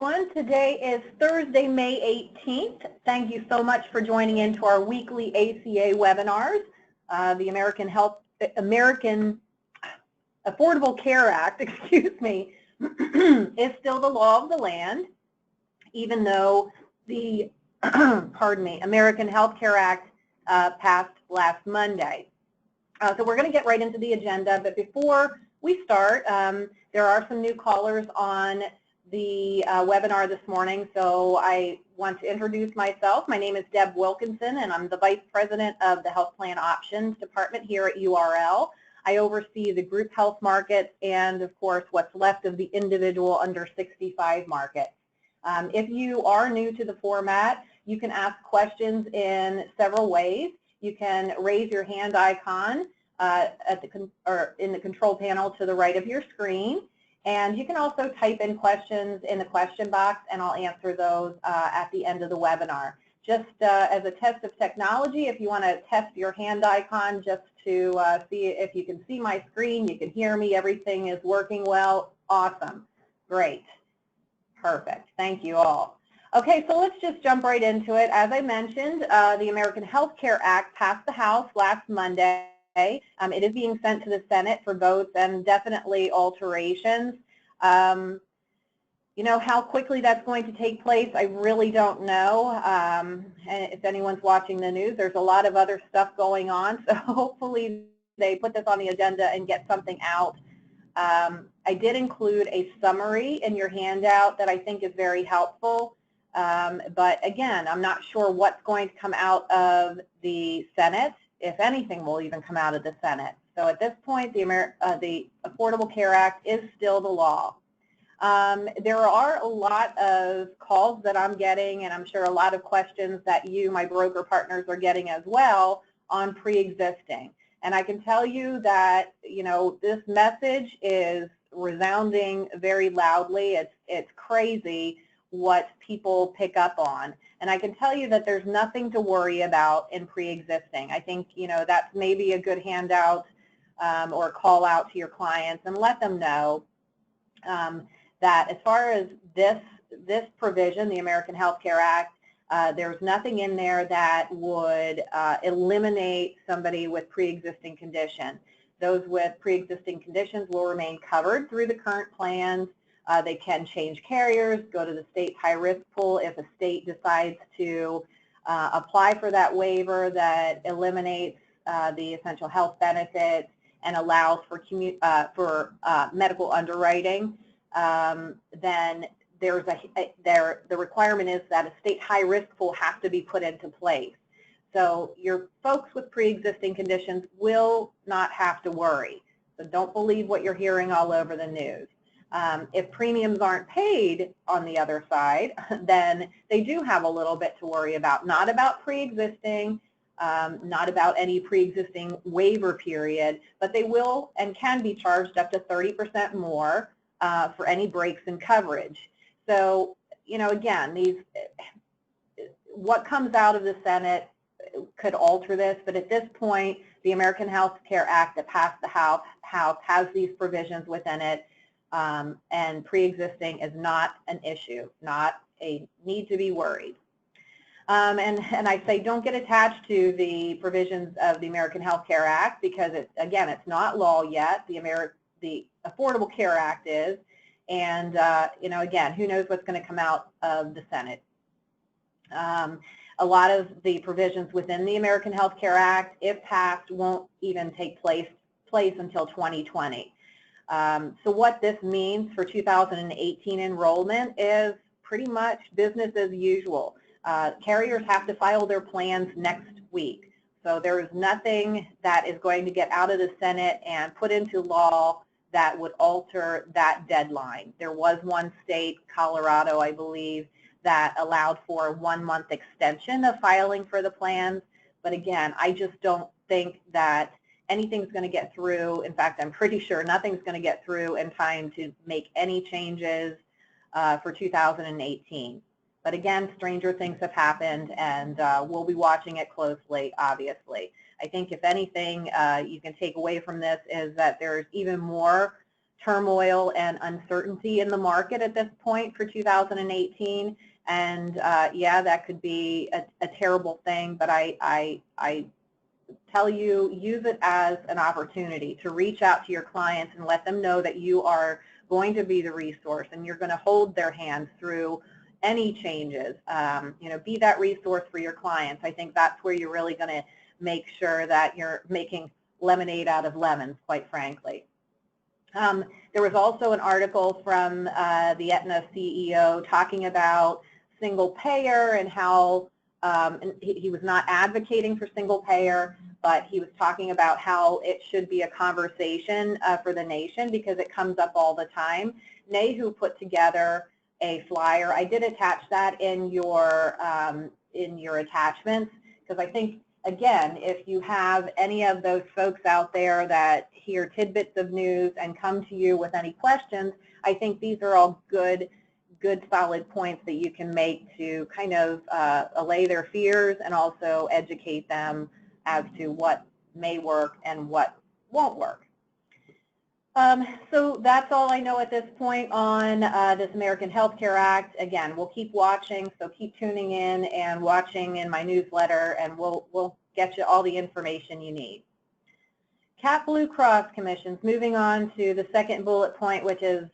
Today is Thursday, May 18th. Thank you so much for joining into our weekly ACA webinars. The American Affordable Care Act, excuse me, is still the law of the land, even though the American Health Care Act passed last Monday. So we're going to get right into the agenda, but before we start, there are some new callers on the webinar this morning, so I want to introduce myself. My name is Deb Wilkinson, and I'm the Vice President of the Health Plan Options Department here at URL. I oversee the group health market and, of course, what's left of the individual under 65 market. If you are new to the format, you can ask questions in several ways. You can raise your hand icon in the control panel to the right of your screen. And you can also type in questions in the question box, and I'll answer those at the end of the webinar. Just as a test of technology, if you want to test your hand icon just to see if you can see my screen, you can hear me, everything is working well, awesome, great, perfect, thank you all. Okay, so let's just jump right into it. As I mentioned, the American Health Care Act passed the House last Monday. It is being sent to the Senate for votes and definitely alterations. You know, how quickly that's going to take place, I really don't know. And if anyone's watching the news, there's a lot of other stuff going on, so hopefully they put this on the agenda and get something out. I did include a summary in your handout that I think is very helpful. But again, I'm not sure what's going to come out of the Senate, if anything will even come out of the Senate. So at this point, the Affordable Care Act is still the law. There are a lot of calls that I'm getting, and I'm sure a lot of questions that you, my broker partners, are getting as well on pre-existing. And I can tell you that, you know, this message is resounding very loudly. It's crazy what people pick up on. And I can tell you that there's nothing to worry about in pre-existing. I think, you know, that's maybe a good handout or call out to your clients and let them know that as far as this provision, the American Health Care Act, there's nothing in there that would eliminate somebody with pre-existing condition. Those with pre-existing conditions will remain covered through the current plans. They can change carriers, go to the state's high-risk pool if a state decides to apply for that waiver that eliminates the essential health benefits and allows for medical underwriting. Then there's the requirement is that a state high-risk pool has to be put into place. So your folks with pre-existing conditions will not have to worry. So don't believe what you're hearing all over the news. If premiums aren't paid on the other side, then they do have a little bit to worry about. Not about pre-existing, not about any pre-existing waiver period, but they will and can be charged up to 30% more for any breaks in coverage. So, you know, again, what comes out of the Senate could alter this, but at this point, the American Health Care Act that passed the House has these provisions within it. And pre-existing is not an issue, not a need to be worried. And I say don't get attached to the provisions of the American Health Care Act because, again, it's not law yet. The Affordable Care Act is. And, you know, again, who knows what's going to come out of the Senate. A lot of the provisions within the American Health Care Act, if passed, won't even take place until 2020. So what this means for 2018 enrollment is pretty much business as usual. Carriers have to file their plans next week. So there is nothing that is going to get out of the Senate and put into law that would alter that deadline. There was one state, Colorado, I believe, that allowed for a 1-month extension of filing for the plans. But again, I just don't think that anything's going to get through. In fact, I'm pretty sure nothing's going to get through in time to make any changes for 2018. But again, stranger things have happened, and we'll be watching it closely, obviously. I think if anything you can take away from this is that there's even more turmoil and uncertainty in the market at this point for 2018. And yeah, that could be a terrible thing, but I tell you, use it as an opportunity to reach out to your clients and let them know that you are going to be the resource and you're going to hold their hands through any changes. You know, be that resource for your clients. I think that's where you're really going to make sure that you're making lemonade out of lemons, quite frankly. There was also an article from the Aetna CEO talking about single payer and how and he was not advocating for single payer, but he was talking about how it should be a conversation for the nation because it comes up all the time. Nehu put together a flyer. I did attach that in your attachments because I think, again, if you have any of those folks out there that hear tidbits of news and come to you with any questions, I think these are all good solid points that you can make to kind of allay their fears and also educate them as to what may work and what won't work. So that's all I know at this point on this American Health Care Act. Again, we'll keep watching, so keep tuning in and watching in my newsletter, and we'll get you all the information you need. CAP Blue Cross commissions, moving on to the second bullet point, which is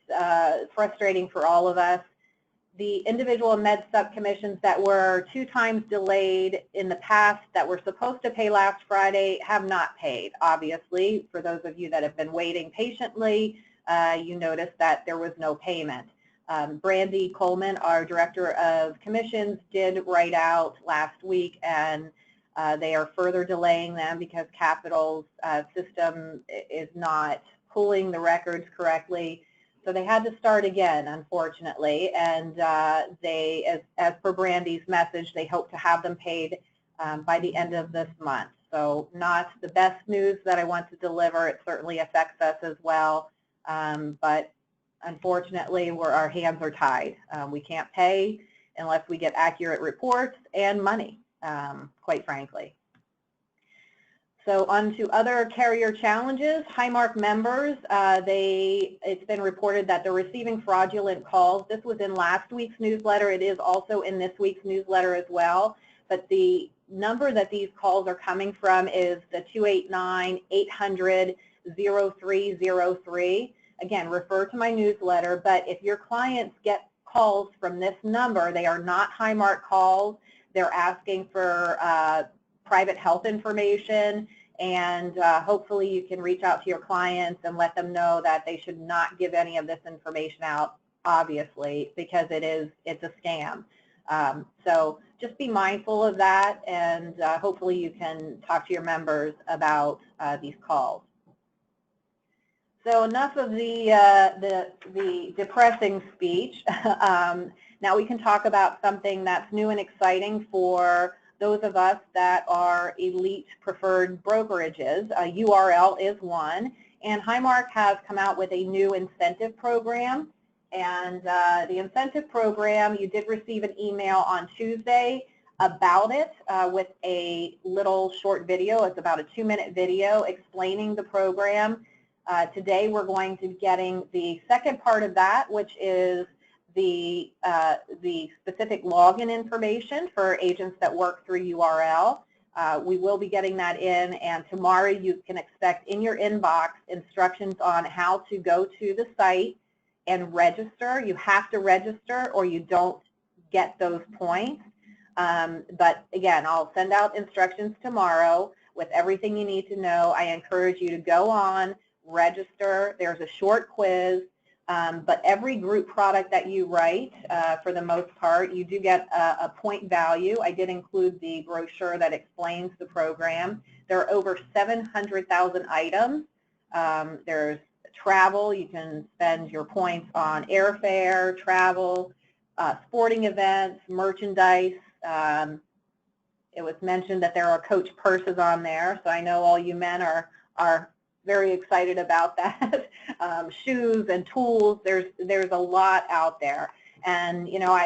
frustrating for all of us. The individual MedSupp commissions that were 2 times delayed in the past that were supposed to pay last Friday have not paid, obviously. For those of you that have been waiting patiently, you noticed that there was no payment. Brandy Coleman, our Director of Commissions, did write out last week, and they are further delaying them because Capital's system is not pulling the records correctly. So they had to start again, unfortunately, and they, as per Brandy's message, they hope to have them paid by the end of this month. So not the best news that I want to deliver. It certainly affects us as well, but unfortunately, our hands are tied. We can't pay unless we get accurate reports and money, quite frankly. So on to other carrier challenges. Highmark members, it's been reported that they're receiving fraudulent calls. This was in last week's newsletter. It is also in this week's newsletter as well. But the number that these calls are coming from is the 289-800-0303. Again, refer to my newsletter. But if your clients get calls from this number, they are not Highmark calls. They're asking for private health information, and hopefully you can reach out to your clients and let them know that they should not give any of this information out, obviously, because it's a scam. So just be mindful of that, and hopefully you can talk to your members about these calls. So enough of the depressing speech. Now we can talk about something that's new and exciting for those of us that are elite preferred brokerages. URL is one, and Highmark has come out with a new incentive program. And the incentive program, you did receive an email on Tuesday about it with a little short video. It's about a 2-minute video explaining the program. Today we're going to be getting the second part of that, which is the specific login information for agents that work through URL. We will be getting that in, and tomorrow you can expect in your inbox instructions on how to go to the site and register. You have to register or you don't get those points. But again, I'll send out instructions tomorrow with everything you need to know. I encourage you to go on, register. There's a short quiz. But every group product that you write, for the most part, you do get a point value. I did include the brochure that explains the program. There are over 700,000 items. There's travel. You can spend your points on airfare, travel, sporting events, merchandise. It was mentioned that there are Coach purses on there, so I know all you men are very excited about that. Shoes and tools, there's a lot out there. And you know,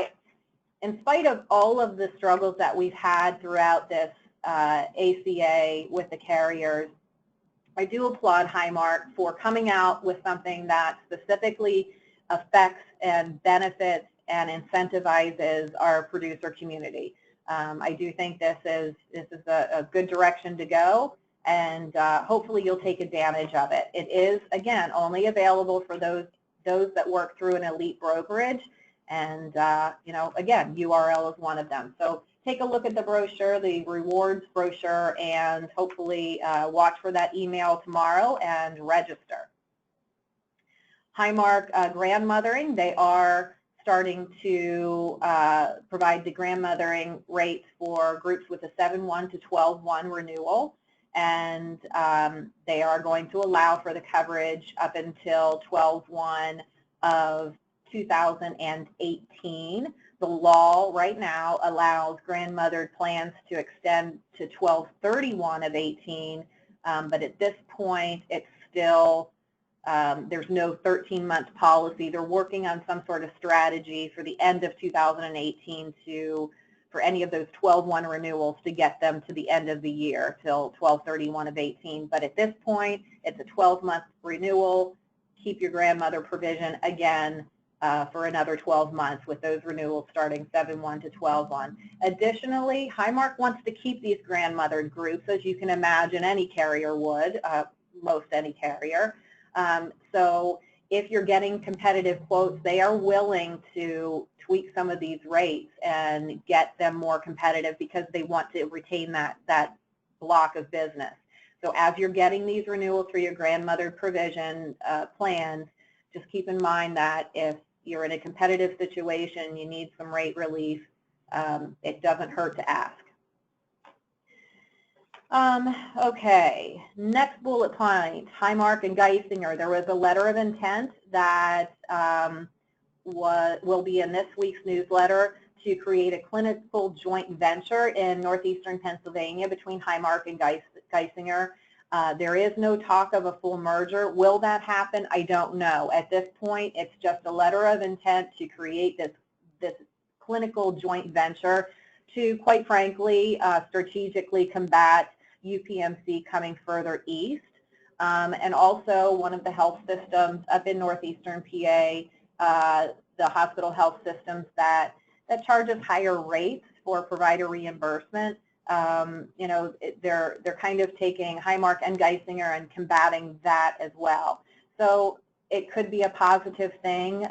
in spite of all of the struggles that we've had throughout this ACA with the carriers, I do applaud Highmark for coming out with something that specifically affects and benefits and incentivizes our producer community. I do think this is a good direction to go, and hopefully you'll take advantage of it. It is, again, only available for those that work through an elite brokerage, and you know, again, URL is one of them. So take a look at the brochure, the rewards brochure, and hopefully watch for that email tomorrow and register. Highmark Grandmothering, they are starting to provide the grandmothering rates for groups with a 7-1 to 12-1 renewal, and they are going to allow for the coverage up until 12/1 of 2018. The law right now allows grandmothered plans to extend to 12/31 of 18, but at this point it's still there's no 13-month policy. They're working on some sort of strategy for the end of 2018 for any of those 12/1 renewals to get them to the end of the year till 12/31 of 18. But at this point, it's a 12-month renewal. Keep your grandmother provision again for another 12 months with those renewals starting 7/1 to 12/1. Additionally, Highmark wants to keep these grandmothered groups, as you can imagine any carrier would, most any carrier. So if you're getting competitive quotes, they are willing to tweak some of these rates and get them more competitive because they want to retain that block of business. So as you're getting these renewals for your grandmother provision plans, just keep in mind that if you're in a competitive situation, you need some rate relief, it doesn't hurt to ask. Okay, next bullet point, Highmark and Geisinger. There was a letter of intent that will be in this week's newsletter to create a clinical joint venture in northeastern Pennsylvania between Highmark and Geisinger. There is no talk of a full merger. Will that happen? I don't know. At this point, it's just a letter of intent to create this clinical joint venture to, quite frankly, strategically combat UPMC coming further east. And also one of the health systems up in northeastern PA, the hospital health systems that charges higher rates for provider reimbursement. You know, they're kind of taking Highmark and Geisinger and combating that as well. So it could be a positive thing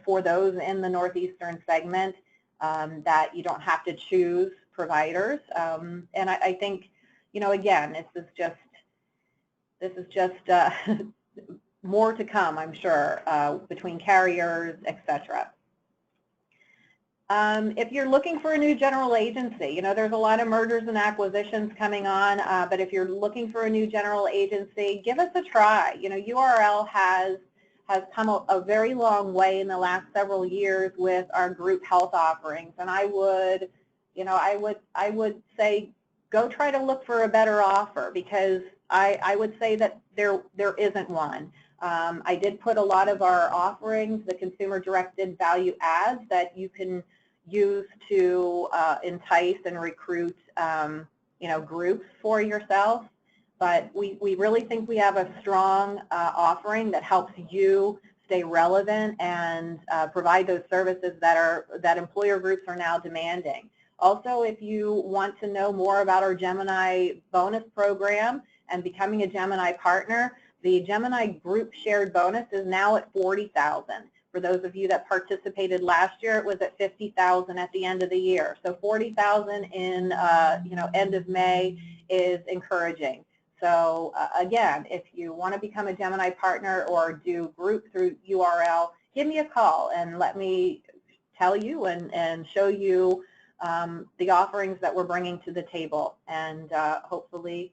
for those in the northeastern segment that you don't have to choose providers. And I think, you know, again, this is just more to come, I'm sure, between carriers, etc. If you're looking for a new general agency, you know, there's a lot of mergers and acquisitions coming on, but if you're looking for a new general agency, give us a try. You know, URL has come a very long way in the last several years with our group health offerings, and I would say go try to look for a better offer, because I would say that there isn't one. I did put a lot of our offerings, the consumer-directed value adds that you can use to entice and recruit, you know, groups for yourself. But we really think we have a strong offering that helps you stay relevant and provide those services that employer groups are now demanding. Also, if you want to know more about our Gemini Bonus program and becoming a Gemini partner, the Gemini Group Shared Bonus is now at $40,000. For those of you that participated last year, it was at $50,000 at the end of the year. So $40,000 in you know, end of May is encouraging. So again, if you want to become a Gemini partner or do group through URL, give me a call and let me tell you and show you the offerings that we're bringing to the table, and hopefully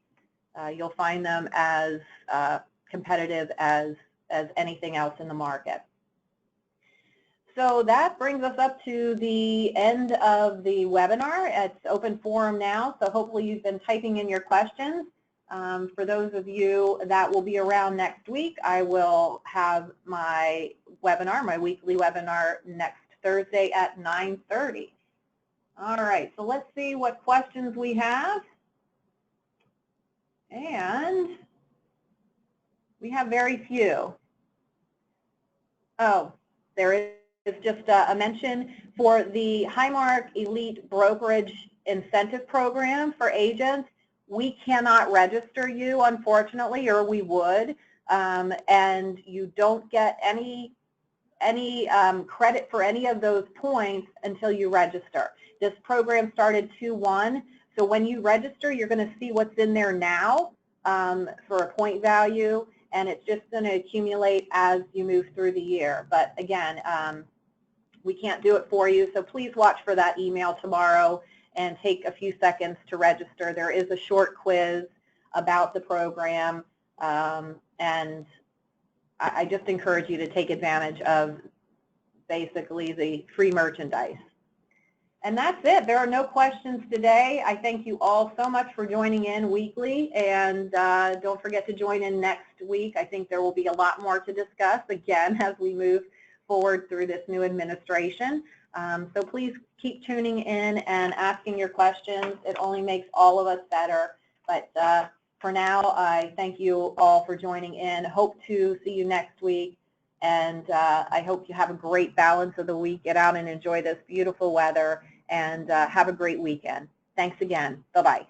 you'll find them as competitive as anything else in the market. So that brings us up to the end of the webinar. It's open forum now, so hopefully you've been typing in your questions. For those of you that will be around next week, I will have my webinar, my weekly webinar, next Thursday at 9:30. All right, so let's see what questions we have. And We have very few. Oh, there is just a mention for the Highmark Elite Brokerage Incentive Program for agents. We cannot register you, unfortunately, or we would, and you don't get any credit for any of those points until you register. This program started 2/1, so when you register, you're going to see what's in there now for a point value, and it's just going to accumulate as you move through the year. But again, we can't do it for you, so please watch for that email tomorrow and take a few seconds to register. There is a short quiz about the program, and I just encourage you to take advantage of basically the free merchandise. And that's it. There are no questions today. I thank you all so much for joining in weekly, and don't forget to join in next week. I think there will be a lot more to discuss, again, as we move forward through this new administration. So please keep tuning in and asking your questions. It only makes all of us better. But for now, I thank you all for joining in. Hope to see you next week. And I hope you have a great balance of the week. Get out and enjoy this beautiful weather, and have a great weekend. Thanks again. Bye-bye.